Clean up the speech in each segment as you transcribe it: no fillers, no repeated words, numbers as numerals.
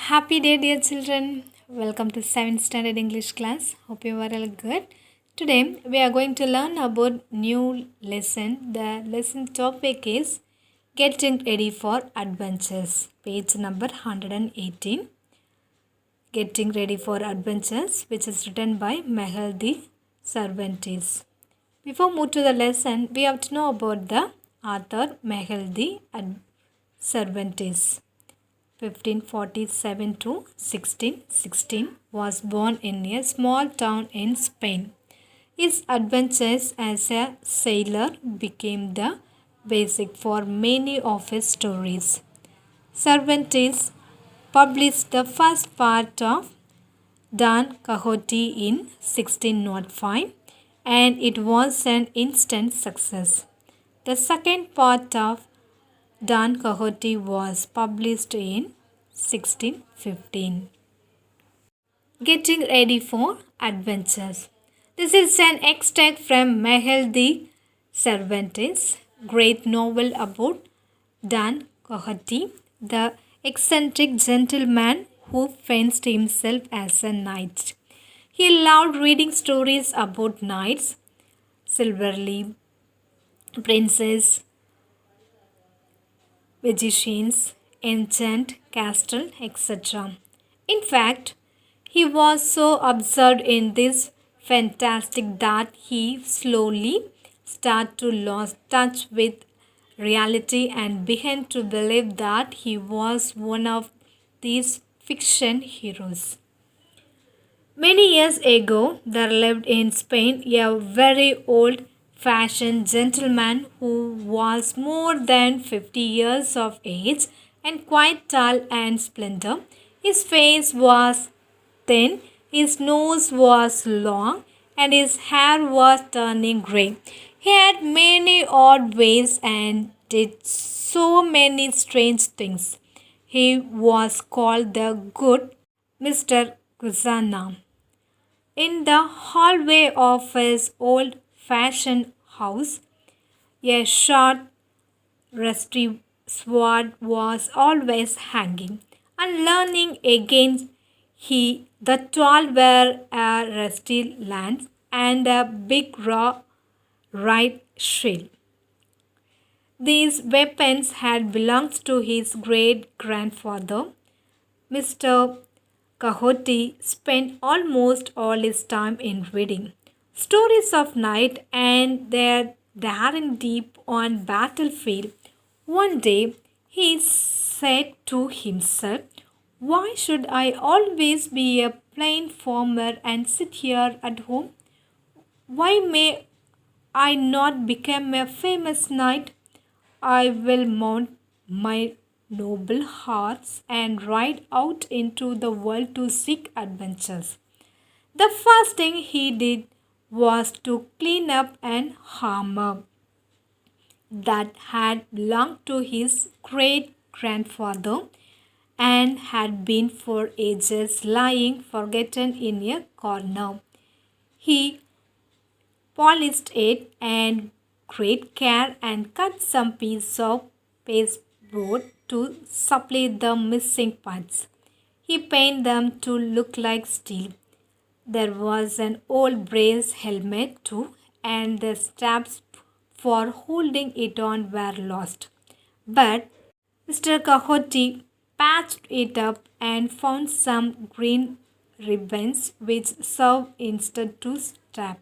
Happy day, dear children. Welcome to 7th standard English class. Hope you are all good. Today we are going to learn about new lesson. The lesson topic is getting ready for adventures. Page number 118. Getting ready for adventures, which is written by Vll Cervantes. Before move to the lesson, we have to know about the author Vll Cervantes. 1547 to 1616 was born in a small town in Spain. His adventures as a sailor became the basis for many of his stories. Cervantes published the first part of Don Quixote in 1605 and it was an instant success. The second part of Don Quixote was published in 1615. Getting ready for adventures. This is an extract from Vll Cervantes' great novel about Don Quixote, the eccentric gentleman who fenced himself as a knight. He loved reading stories about knights, chivalry, princes, magicians, enchant castle, etc. In fact, he was so absorbed in this fantastic that he slowly started to lose touch with reality and began to believe that he was one of these fiction heroes. Many years ago, there lived in Spain a very old-fashioned gentleman who was more than 50 years of age and quite tall and slender. His face was thin, his nose was long, and his hair was turning grey. He had many odd ways and did so many strange things. He was called the Good Mr. Guzana. In the hallway of his old-fashioned house, a short, rusty sword was always hanging. On leaning against the tall were a rusty lance and a big right shield. These weapons had belonged to his great-grandfather. Mr. Quixote spent almost all his time in reading stories of knights and their daring deep on battlefield. One day he said to himself, "Why should I always be a plain farmer and sit here at home? Why may I not become a famous knight? I will mount my noble horse and ride out into the world to seek adventures." The first thing he did was to clean up an armor that had belonged to his great-grandfather and had been for ages lying forgotten in a corner. He polished it and great care and cut some piece of pasteboard to supply the missing parts. He painted them to look like steel. There was an old brass helmet too, and the straps for holding it on were lost. But Mr. Quixote patched it up and found some green ribbons which served instead to strap.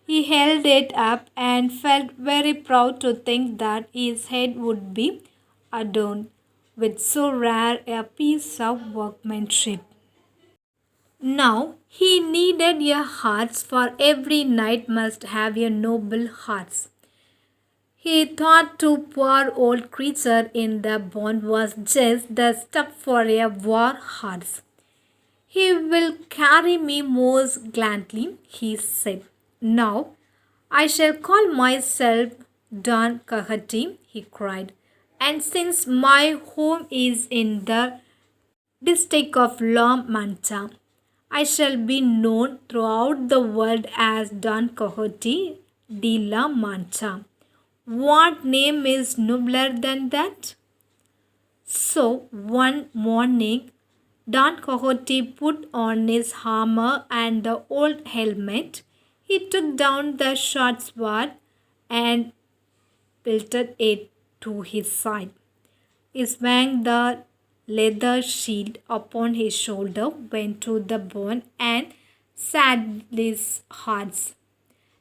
He held it up and felt very proud to think that his head would be adorned with so rare a piece of workmanship. Now he needed a horse, for every knight must have a noble horse. He thought the poor old creature in the barn was just the stuff for a war horse. "He will carry me most gladly," he said. "Now I shall call myself Don Quixote," he cried, "and since my home is in the district of La Mancha, I shall be known throughout the world as Don Quixote de la Mancha. What name is nobler than that?" So one morning Don Quixote put on his armor and the old helmet. He took down the short sword and belted it to his side. He swung the leather shield upon his shoulder, went to the barn and saddled his horse.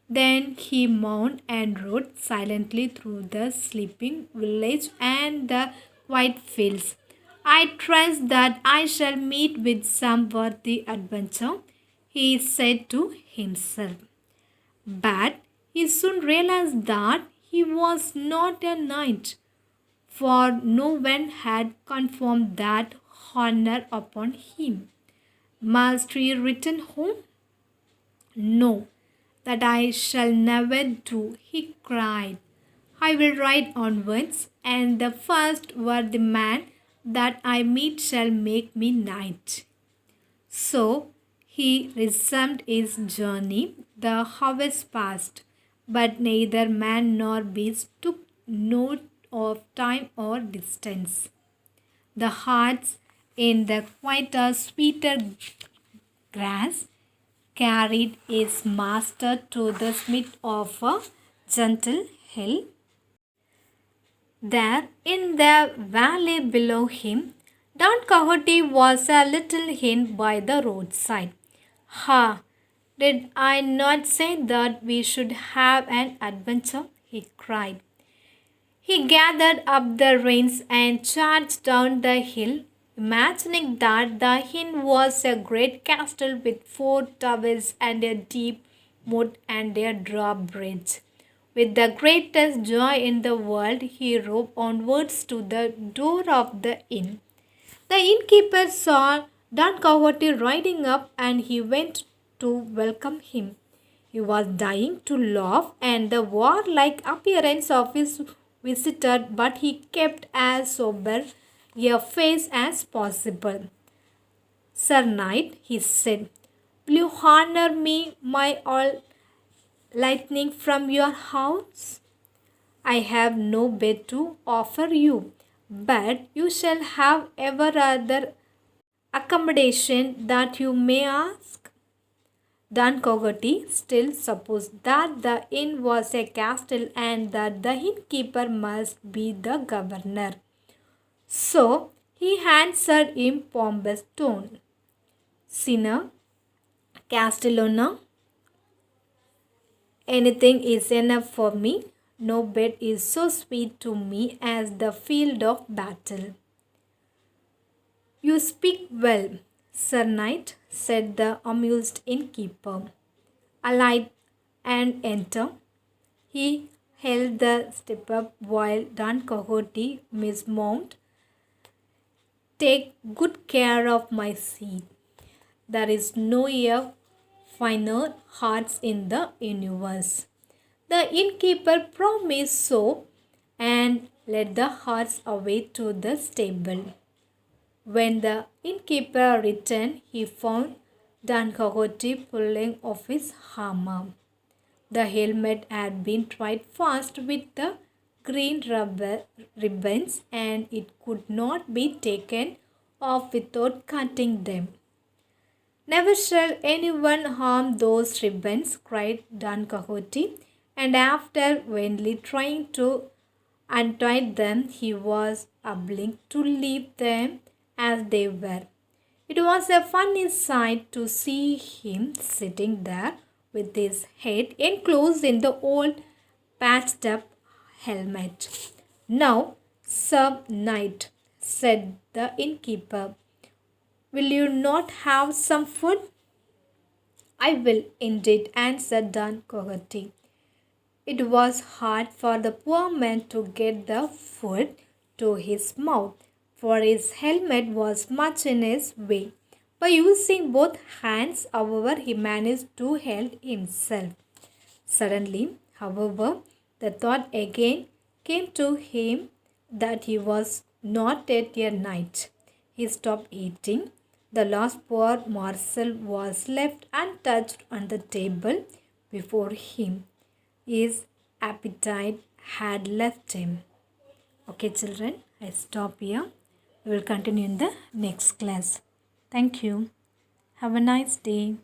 Then he mounted and rode silently through the sleeping village and the quiet fields. I trust that I shall meet with some worthy adventure, he said to himself. But he soon realized that he was not a knight, for no one had confirmed that honor upon him. Must he return home? No, that I shall never do, he cried. I will ride onwards, and the first worthy man that I meet shall make me knight. So he resumed his journey. The hours passed, but neither man nor beast took note of time or distance. The hearts in the quieter, sweeter grass carried his master to the summit of a gentle hill. There, in the valley below him, Don Quixote was a little inn by the roadside. Ha! Did I not say that we should have an adventure? He cried. He gathered up the reins and charged down the hill, imagining that the inn was a great castle with 4 towers and a deep moat and a drawbridge. With the greatest joy in the world, he rode onwards to the door of the inn. The innkeeper saw Don Quixote riding up and he went to welcome him. He was dying to laugh at the warlike appearance of his visitor, but he kept as sober a face as possible. Sir Knight, he said, will you honor me, my all lightning, from your house? I have no bed to offer you, but you shall have ever other accommodation that you may ask. Don Quixote still supposed that the inn was a castle and that the innkeeper must be the governor. So he answered in pompous tone, Sinner, Castellona, anything is enough for me. No bed is so sweet to me as the field of battle. You speak well, Sir Knight, said the amused innkeeper. Alight and enter. He held the step up while Don Quixote mismounted. Take good care of my seat. There is no finer hearts in the universe. The innkeeper promised so and led the horse away to the stable. When the innkeeper returned, he found Don Quixote pulling off his armor. The helmet had been tied fast with the green rubber ribbons and it could not be taken off without cutting them. Never shall anyone harm those ribbons, cried Don Quixote, and after vainly trying to untie them, he was obliged to leave them as they were. It was a funny sight to see him sitting there with his head enclosed in the old patched up helmet. Now, Sir Knight, said the innkeeper, will you not have some food? I will indeed, answered Don Quixote. It was hard for the poor man to get the food to his mouth, for his helmet was much in his way. By using both hands, however, he managed to help himself. Suddenly, however, the thought again came to him that he was not yet a knight. He stopped eating. The last poor morsel was left untouched on the table before him. His appetite had left him. Okay, children, I stop here. We will continue in the next class. Thank you. Have a nice day.